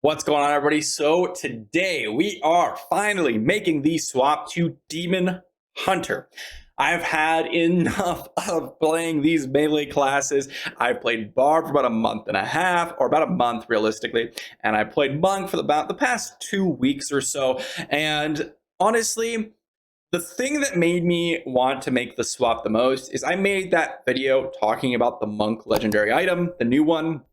What's going on, everybody? So today we are finally making the swap to Demon Hunter. I've had enough of playing these melee classes. I've played Bard for about a month and a half, or about a month realistically, and I played Monk for about the past 2 weeks or so. And honestly, the thing that made me want to make the swap the most is I made that video talking about the Monk legendary item, the new one,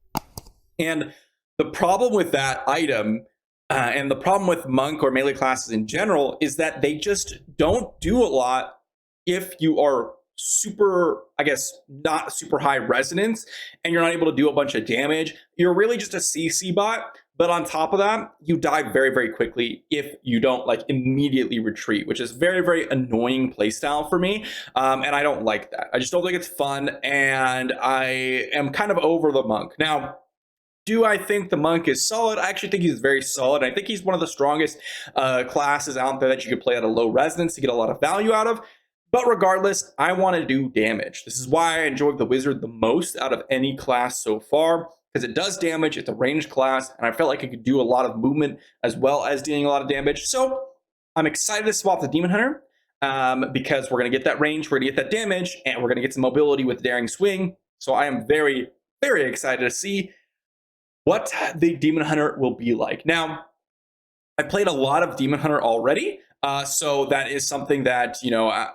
and the problem with that item, and the problem with monk or melee classes in general, is that they just don't do a lot if you are super, I guess, not super high resonance and you're not able to do a bunch of damage. You're really just a CC bot. But on top of that, you die very, very quickly if you don't like immediately retreat, which is very, very annoying playstyle for me. And I don't like that. I just don't think it's fun. And I am kind of over the monk. Now, do I think the monk is solid? I actually think he's very solid. I think he's one of the strongest classes out there that you could play at a low resonance to get a lot of value out of. But regardless, I want to do damage. This is why I enjoyed the wizard the most out of any class so far, because it does damage. It's a ranged class, and I felt like it could do a lot of movement as well as dealing a lot of damage. So I'm excited to swap the Demon Hunter because we're going to get that range, we're going to get that damage, and we're going to get some mobility with Daring Swing. So I am very, very excited to see what the Demon Hunter will be like. Now, I played a lot of Demon Hunter already, so that is something that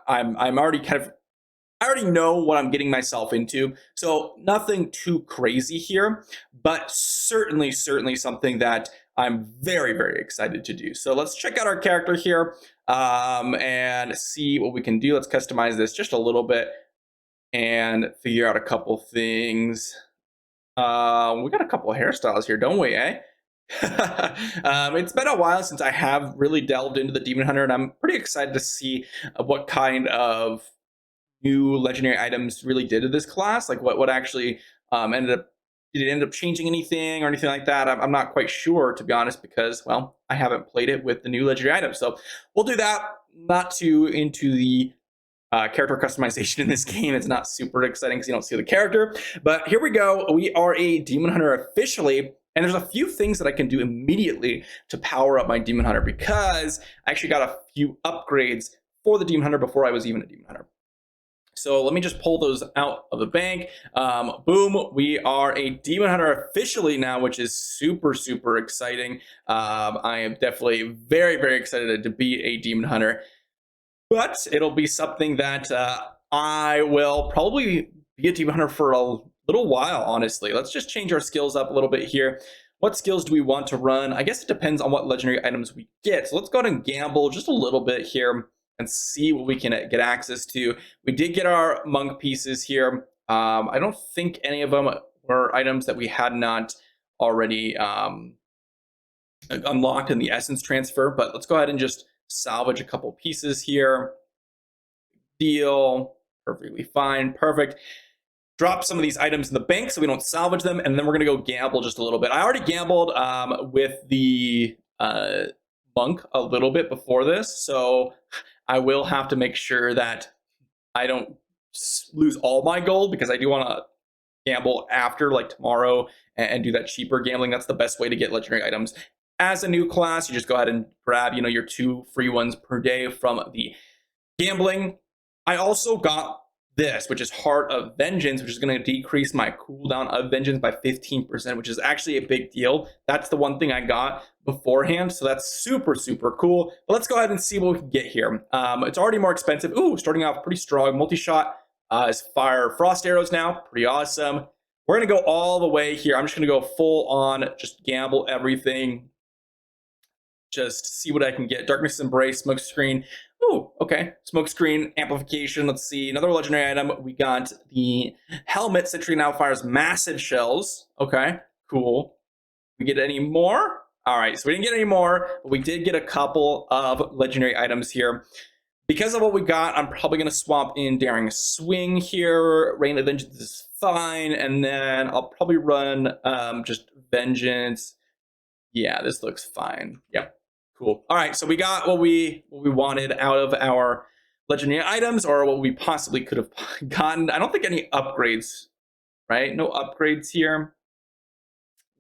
I'm already I already know what I'm getting myself into. So nothing too crazy here, but certainly something that I'm very, very excited to do. So let's check out our character here and see what we can do. Let's customize this just a little bit and figure out a couple things. We got a couple of hairstyles here, don't we, eh? It's been a while since I have really delved into the Demon Hunter, and I'm pretty excited to see what kind of new legendary items really did to this class. Like what actually ended up, did it end up changing anything or anything like that? I'm not quite sure, to be honest, because, well, I haven't played it with the new legendary items. So we'll do that. Not too into the character customization in this game. It's not super exciting because you don't see the character. But here we go. We are a Demon Hunter officially. And there's a few things that I can do immediately to power up my Demon Hunter because I actually got a few upgrades for the Demon Hunter before I was even a Demon Hunter. So let me just pull those out of the bank. Boom, we are a Demon Hunter officially now, which is super exciting. I am definitely very, very excited to be a Demon Hunter. But it'll be something that I will probably be a Demon Hunter for a little while, honestly. Let's just change our skills up a little bit here. What skills do we want to run? I guess it depends on what legendary items we get. So let's go ahead and gamble just a little bit here and see what we can get access to. We did get our monk pieces here. I don't think any of them were items that we had not already unlocked in the essence transfer, but let's go ahead and just salvage a couple pieces here. Deal. Perfectly fine. Perfect. Drop some of these items in the bank so we don't salvage them, and then we're going to go gamble just a little bit. I already gambled with the monk a little bit before this, so I will have to make sure that I don't lose all my gold because I do want to gamble after, like tomorrow, and do that cheaper gambling. That's the best way to get legendary items. As a new class, you just go ahead and grab, your 2 free ones per day from the gambling. I also got this, which is Heart of Vengeance, which is going to decrease my cooldown of Vengeance by 15%, which is actually a big deal. That's the one thing I got beforehand, so that's super cool. But let's go ahead and see what we can get here. It's already more expensive. Ooh, starting off pretty strong. Multi-shot is fire frost arrows now. Pretty awesome. We're going to go all the way here. I'm just going to go full on, just gamble everything. Just see what I can get. Darkness Embrace, Smoke Screen. Ooh, okay. Smoke Screen, Amplification. Let's see. Another legendary item. We got the Helmet. Citrine now fires massive shells. Okay, cool. We get any more? All right, so we didn't get any more, but we did get a couple of legendary items here. Because of what we got, I'm probably going to swap in Daring Swing here. Rain of Vengeance is fine. And then I'll probably run just Vengeance. Yeah, this looks fine. Yep. Cool. All right, so we got what we wanted out of our legendary items, or what we possibly could have gotten. I don't think any upgrades, right? No upgrades here.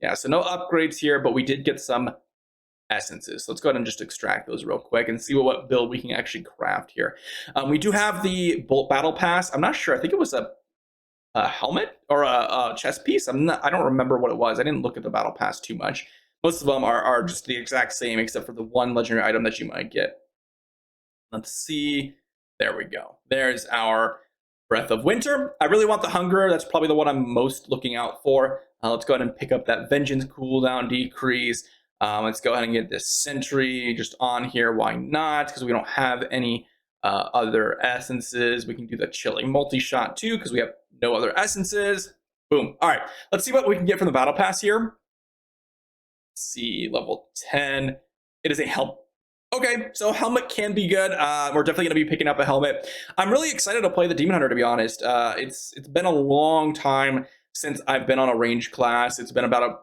Yeah, so no upgrades here, but we did get some essences. So let's go ahead and just extract those real quick and see what build we can actually craft here. We do have the Bolt Battle Pass. I'm not sure. I think it was a helmet or a chest piece. I don't remember what it was. I didn't look at the Battle Pass too much. Most of them are just the exact same, except for the one legendary item that you might get. Let's see. There we go. There's our Breath of Winter. I really want the Hunger. That's probably the one I'm most looking out for. Let's go ahead and pick up that Vengeance cooldown decrease. Let's go ahead and get this Sentry just on here. Why not? Because we don't have any other essences. We can do the Chilling Multi-Shot too, because we have no other essences. Boom. All right. Let's see what we can get from the Battle Pass here. Let's see, level 10. It is a helmet. Okay, so helmet can be good. We're definitely going to be picking up a helmet. I'm really excited to play the Demon Hunter, to be honest. It's been a long time since I've been on a range class. It's been about a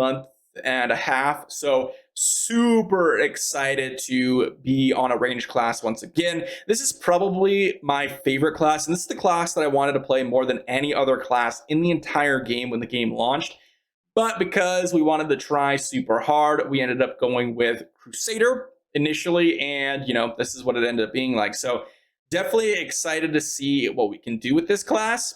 month and a half, so super excited to be on a range class once again. This is probably my favorite class, and this is the class that I wanted to play more than any other class in the entire game when the game launched. But because we wanted to try super hard, we ended up going with Crusader initially, and this is what it ended up being like. So definitely excited to see what we can do with this class.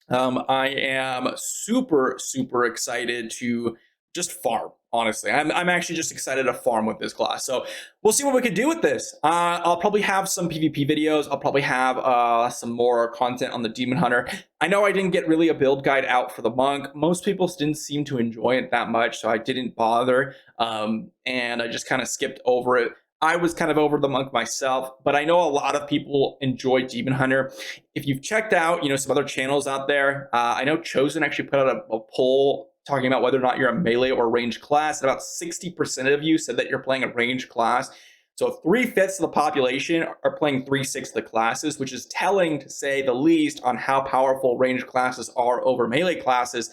I am super excited to just farm. Honestly, I'm actually just excited to farm with this class. So we'll see what we can do with this. I'll probably have some PvP videos. I'll probably have some more content on the Demon Hunter. I know I didn't get really a build guide out for the Monk. Most people didn't seem to enjoy it that much, so I didn't bother. And I just kind of skipped over it. I was kind of over the Monk myself, but I know a lot of people enjoy Demon Hunter. If you've checked out, some other channels out there, I know Chosen actually put out a poll talking about whether or not you're a melee or range class. And about 60% of you said that you're playing a range class. So 3/5 of the population are playing 3/6 of the classes, which is telling, to say the least, on how powerful range classes are over melee classes.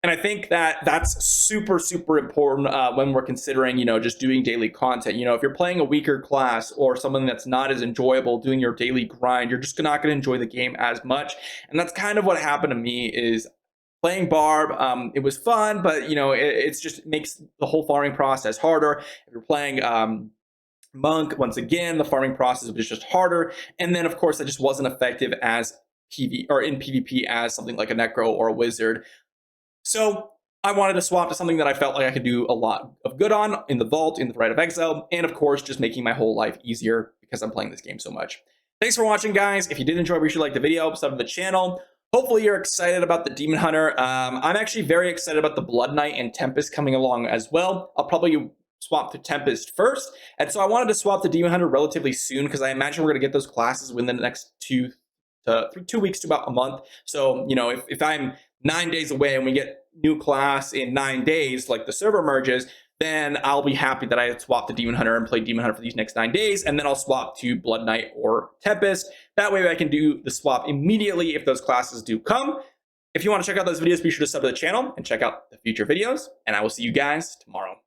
And I think that that's super important when we're considering, just doing daily content. If you're playing a weaker class or something that's not as enjoyable doing your daily grind, you're just not going to enjoy the game as much. And that's kind of what happened to me is playing Barb. It was fun, but it's just makes the whole farming process harder. If you're playing Monk, once again, the farming process was just harder. And then, of course, it just wasn't effective as in PvP as something like a Necro or a Wizard. So I wanted to swap to something that I felt like I could do a lot of good on in the Vault, in the Rite of Exile, and of course, just making my whole life easier because I'm playing this game so much. Thanks for watching, guys. If you did enjoy, be sure to like the video, sub to the channel. Hopefully you're excited about the Demon Hunter. I'm actually very excited about the Blood Knight and Tempest coming along as well. I'll probably swap to Tempest first. And so I wanted to swap the Demon Hunter relatively soon because I imagine we're going to get those classes within the next 2 weeks to about a month. So, if I'm 9 days away and we get new class in 9 days, like the server merges, then I'll be happy that I had swapped the Demon Hunter and played Demon Hunter for these next 9 days, and then I'll swap to Blood Knight or Tempest. That way I can do the swap immediately if those classes do come. If you want to check out those videos, be sure to sub to the channel and check out the future videos, and I will see you guys tomorrow.